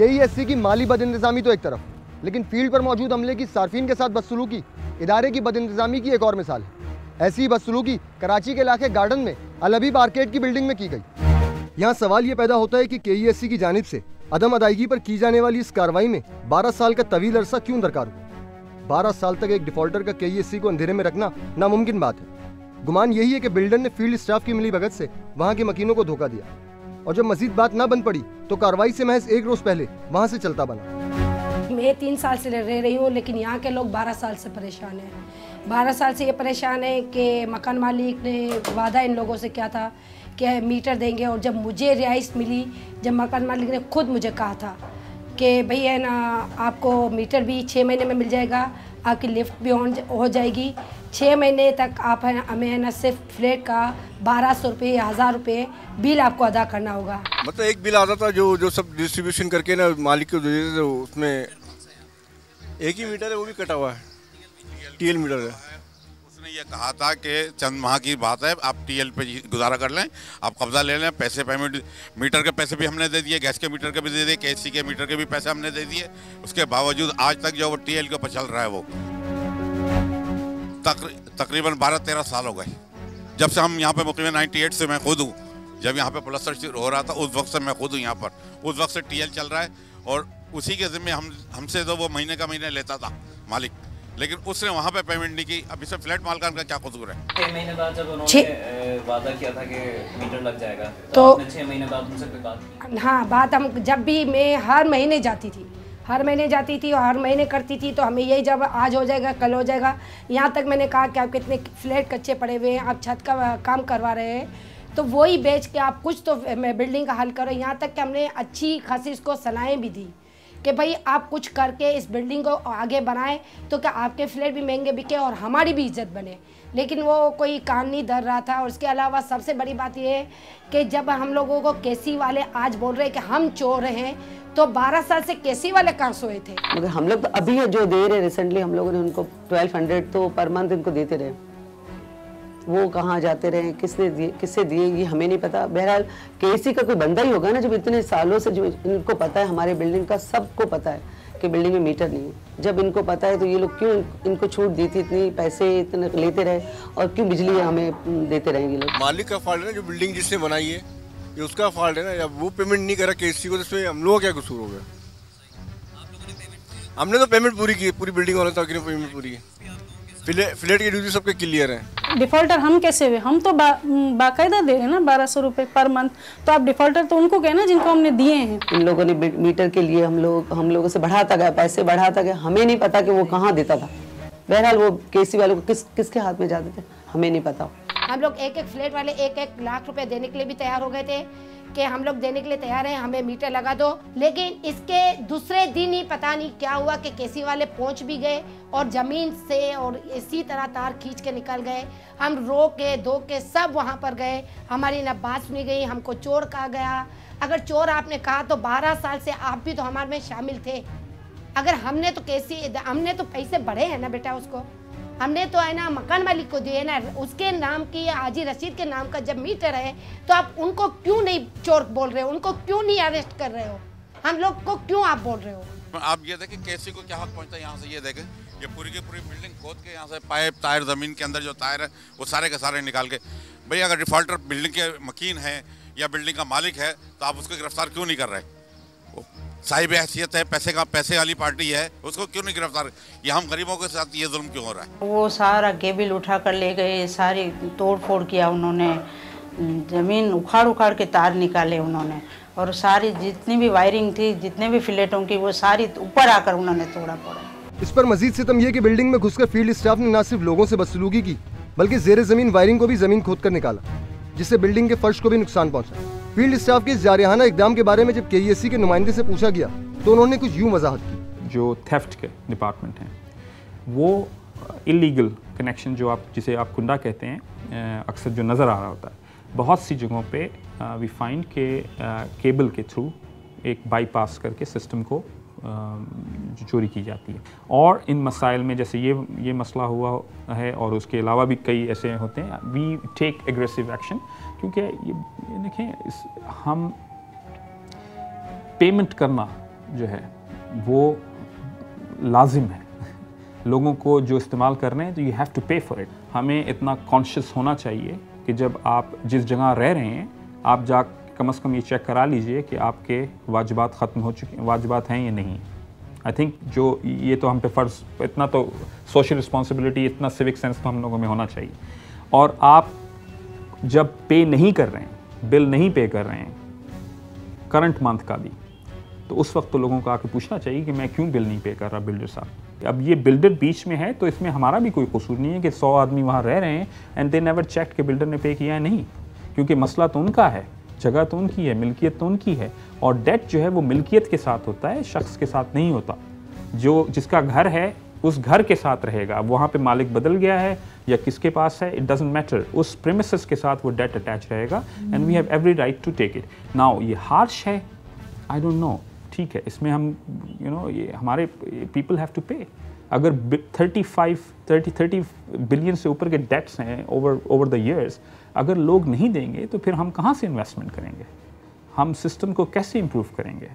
केईएससी की माली बदइंतजामी तो एक तरफ, लेकिन फील्ड पर मौजूद अमले की सार्फिन के साथ बदसलूकी इदारे की बदइंतजामी की एक और मिसाल है। ऐसी ही बदसलूकी कराची के इलाके गार्डन में अल हबीब आर्केड की बिल्डिंग में की गई। यहाँ सवाल ये पैदा होता है कि केईएससी की जानिब से अदम अदायगी पर की जाने वाली इस कार्रवाई में 12 साल का तवील अरसा क्यों दरकार हो। 12 साल तक एक डिफॉल्टर का केईएससी को अंधेरे में रखना नामुमकिन बात है। गुमान यही है कि बिल्डर ने फील्ड स्टाफ की मिली भगत से वहाँ के मकीनों को धोखा दिया, और जब मजीद बात ना बन पड़ी तो कार्रवाई से महज एक रोज पहले वहाँ से चलता बना। मैं 3 साल से रह रही हूँ, लेकिन यहाँ के लोग 12 साल से परेशान हैं। 12 साल से ये परेशान है कि मकान मालिक ने वादा इन लोगों से किया था कि मीटर देंगे, और जब मुझे रिहाइश मिली, जब मकान मालिक ने खुद मुझे कहा था कि भाई है ना, आपको मीटर भी 6 महीने में मिल जाएगा, आपकी लिफ्ट भी हो जाएगी, 6 महीने तक आप है हमें है ना सिर्फ फ्लैट का 1200 रुपये या 1000 रुपये बिल आपको अदा करना होगा। मतलब एक बिल आता था जो सब डिस्ट्रीब्यूशन करके ना मालिक को दे देते थे, उसमें एक ही मीटर है, वो भी कटा हुआ है, टीएल मीटर है। उसने ये कहा था कि चंद माह की बात है, आप टीएल पे गुजारा कर लें, आप कब्जा ले लें, पैसे पेमेंट, मीटर के पैसे भी हमने दे दिए, गैस के मीटर के भी दे दिए, केसी के मीटर के भी पैसे हमने दे दिए। उसके बावजूद आज तक जो वो टीएल के ऊपर चल रहा है, वो तकरीबन 12-13 साल हो गए। जब से हम यहाँ पे मुकीम 98 से मैं खुद हूँ, जब यहाँ पे प्लस्तर शुरू हो रहा था उस वक्त से मैं खुद हूँ यहाँ पर, उस वक्त से टीएल चल रहा है, और उसी के ज़िम्मे हमसे तो वो महीने का महीने लेता था मालिक, लेकिन उसने वहाँ पे पेमेंट नहीं की। अब इसे फ्लैट मालकान का क्या कसूर है। 6 महीने बाद जब उन्होंने वादा किया था कि मीटर लग जाएगा, तो आपने 6 महीने बाद उनसे कोई बात की? हाँ, बात हम जब भी मैं हर महीने जाती थी और हर महीने करती थी, तो हमें यही जब आज हो जाएगा कल हो जाएगा। यहाँ तक मैंने कहा कि आप कितने फ्लैट कच्चे पड़े हुए हैं, आप छत का काम करवा रहे हैं, तो वही बेच के आप कुछ तो बिल्डिंग का हल करो। यहाँ तक कि हमने अच्छी खासी इसको सलाहें भी दी कि भाई आप कुछ करके इस बिल्डिंग को आगे बढ़ाएं, तो क्या आपके फ्लैट भी महंगे बिके और हमारी भी इज्जत बने, लेकिन वो कोई कान नहीं धर रहा था। और उसके अलावा सबसे बड़ी बात ये है कि जब हम लोगों को केसी वाले आज बोल रहे हैं कि हम चोर हैं, तो 12 साल से केसी वाले कहाँ सोए थे। मगर हम लोग तो अभी जो दे रहे, रिसेंटली हम लोगों ने उनको 1200 तो पर मंथ इनको देते रहे, वो कहाँ जाते रहे, किससे दिए ये हमें नहीं पता। बहरहाल केसी का कोई बंदा ही होगा ना, जब इतने सालों से जो इनको पता है, हमारे बिल्डिंग का सबको पता है कि बिल्डिंग में मीटर नहीं है। जब इनको पता है तो ये लोग क्यों इनको छूट दी थी, इतनी पैसे इतने लेते रहे, और क्यों बिजली हमें देते रहेंगे लोग। मालिक का फॉल्ट है ना, जो बिल्डिंग जिसने बनाई है ये उसका फॉल्ट है ना। जब वो पेमेंट नहीं करा केसी को, तो इसमें हम लोगों का क्या कसूर हो गया। हमने तो पेमेंट पूरी की, पूरी बिल्डिंग वालों तक पेमेंट पूरी है, फ्लैट की ड्यूटी सबके क्लियर है। डिफॉल्टर हम कैसे हुए? हम तो बाकायदा दे रहे हैं ना 1200 रुपये पर मंथ, तो आप डिफॉल्टर तो उनको कहना जिनको हमने दिए हैं। इन लोगों ने मीटर के लिए हम लोगों से बढ़ाता गया, पैसे बढ़ाता गया, हमें नहीं पता कि वो कहाँ देता था। बहरहाल वो केसी वालों को किसके हाथ में जाते थे हमें नहीं पता। हम लोग एक फ्लैट वाले 1 लाख रुपए देने के लिए भी तैयार हो गए थे कि हम लोग देने के लिए तैयार हैं, हमें मीटर लगा दो। लेकिन इसके दूसरे दिन ही पता नहीं क्या हुआ कि केसी वाले पहुंच भी गए और ज़मीन से और इसी तरह तार खींच के निकल गए। हम रो के धो के सब वहां पर गए, हमारी ना बात सुनी गई, हमको चोर कहा गया। अगर चोर आपने कहा तो 12 साल से आप भी तो हमारे में शामिल थे। अगर हमने तो पैसे बढ़े हैं ना बेटा, उसको हमने तो है ना मकान मालिक को दिए ना, उसके नाम की या हाजी रशीद के नाम का जब मीटर है, तो आप उनको क्यों नहीं चोर बोल रहे हो, उनको क्यों नहीं अरेस्ट कर रहे हो, हम लोग को क्यों आप बोल रहे हो। आप ये देखें केसी को क्या हक पहुंचता है यहाँ से। ये देखें, ये पूरी की पूरी बिल्डिंग खोद के यहाँ से पाइप टायर, ज़मीन के अंदर जो टायर है वो सारे के सारे निकाल के, भाई अगर डिफॉल्टर बिल्डिंग के मकीन है या बिल्डिंग का मालिक है, तो आप उसको गिरफ्तार क्यों नहीं कर रहे। साहिब हैसियत है, पैसे वाली पार्टी है, उसको क्यों नहीं गिरफ्तार। ये हम गरीबों के साथ ये जुल्म क्यों हो रहा है। वो सारा केबिल उठा कर ले गए, सारी तोड़ फोड़ किया उन्होंने, ज़मीन उखाड़ के तार निकाले उन्होंने, और सारी जितनी भी वायरिंग थी, जितने भी फ्लैटों की, वो सारी ऊपर आकर उन्होंने तोड़ा फोड़ा। इस पर मजीद सितम यह कि बिल्डिंग में घुसकर फील्ड स्टाफ ने न सिर्फ लोगों से बदसलूकी की, बल्कि जेर जमीन वायरिंग को भी जमीन खोद कर निकाला, जिससे बिल्डिंग के फर्श को भी नुकसान पहुंचा। फील्ड स्टाफ के इस जारहाना इकदाम के बारे में जब केईएससी के नुमाइंदे से पूछा गया तो उन्होंने कुछ यूं वजाहत की। जो थेफ्ट के डिपार्टमेंट हैं, वो इलीगल कनेक्शन जिसे आप कुंडा कहते हैं, अक्सर जो नज़र आ रहा होता है, बहुत सी जगहों पे वी फाइंड के केबल के थ्रू एक बाईपास करके सिस्टम को चोरी की जाती है। और इन मसाइल में जैसे ये मसला हुआ है, और उसके अलावा भी कई ऐसे होते हैं, वी टेक एग्रेसिव एक्शन, क्योंकि ये देखें हम पेमेंट करना जो है वो लाजिम है। लोगों को जो इस्तेमाल कर रहे हैं तो यू हैव टू पे फॉर इट। हमें इतना कॉन्शियस होना चाहिए कि जब आप जिस जगह रह रहे हैं आप जा कम से कम ये चेक करा लीजिए कि आपके वाजिबात ख़त्म हो चुके हैं, वाजिबात हैं या नहीं। आई थिंक जो ये तो हम पे फ़र्ज़, इतना तो सोशल रिस्पॉन्सिबिलिटी, इतना सिविक सेंस तो हम लोगों में होना चाहिए। और आप जब पे नहीं कर रहे हैं, बिल नहीं पे कर रहे हैं करंट मंथ का भी, तो उस वक्त तो लोगों को आके पूछना चाहिए कि मैं क्यों बिल नहीं पे कर रहा बिल्डर साहब। अब ये बिल्डर बीच में है तो इसमें हमारा भी कोई कसूर नहीं है कि 100 आदमी वहाँ रह रहे हैं एंड दे नेवर चेक कि बिल्डर ने पे किया है नहीं, क्योंकि मसला तो उनका है, जगह तो उनकी है, मिल्कियत तो उनकी है। और डेट जो है वो मिल्कियत के साथ होता है, शख्स के साथ नहीं होता। जो जिसका घर है उस घर के साथ रहेगा, वहाँ पे मालिक बदल गया है या किसके पास है, इट डजंट मैटर, उस प्रीमिसेस के साथ वो डेट अटैच रहेगा and we have every right to take it. Now ये हार्श है, आई डोंट नो, ठीक है, इसमें हम ये हमारे पीपल हैव टू पे। अगर 30 बिलियन से ऊपर के डेट्स हैं ओवर द ईयर्स, अगर लोग नहीं देंगे तो फिर हम कहाँ से इन्वेस्टमेंट करेंगे, हम सिस्टम को कैसे इम्प्रूव करेंगे।